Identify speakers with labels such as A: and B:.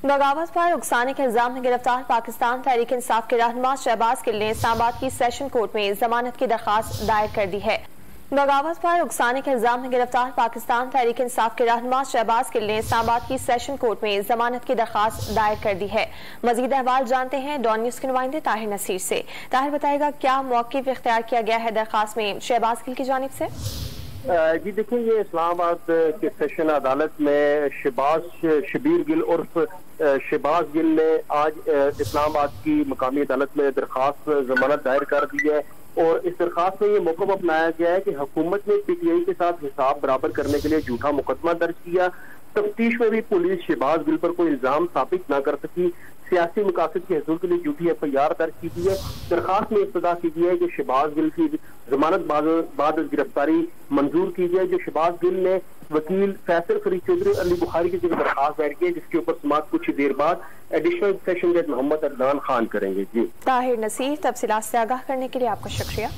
A: बगावत पर उकसाने के इल्जाम में गिरफ्तार पाकिस्तान तहरीक इंसाफ के रहनुमा शहबाज गिल ने इस्लामाबाद की सेशन कोर्ट में जमानत की दरख्वास्त दायर कर दी है। बगावत पर उकसाने के इल्जाम में गिरफ्तार पाकिस्तान तहरीक इंसाफ के रहनुमा शहबाज गिल ने इस्लामाबाद की सेशन कोर्ट में जमानत की दरख्वास्त दायर कर दी है। मजीद अहवाल जानते हैं डॉन न्यूज के नुमाइंदे ताहिर नसीर से। ताहिर बताएगा क्या मौक़िफ़ इख्तियार किया गया है दरख्वास्त में शहबाज गिल की जानिब से।
B: जी देखिए, ये इस्लामाबाद के सेशन अदालत में शबीर गिल उर्फ शहबाज गिल ने आज इस्लामाबाद की मकामी अदालत में दरख्वास्त जमानत दायर कर दी है और इस दरख्वास्त में ये मौक़िफ़ अपनाया गया है कि हुकूमत ने PTI के साथ हिसाब बराबर करने के लिए झूठा मुकदमा दर्ज किया। तफ्तीश में भी पुलिस शहबाज गिल पर कोई इल्जाम साबित न कर सकी। सियासी मकासद के हसूल के लिए झूठी FIR दर्ज की गई है। दरखास्त में इब्तिदा की गई है कि शहबाज गिल की जमानत बाद गिरफ्तारी मंजूर की जाए। जो शहबाज गिल ने वकील फैसल फरीद चौधरी अली बुखारी की जगह दरखास्त दायर की है, जिसके ऊपर समाअत कुछ ही देर बाद एडिशनल सेशन जज मोहम्मद अदनान खान करेंगे। जी
A: ताहिर नसीर, तफसीलात से आगाह करने के लिए आपका शुक्रिया।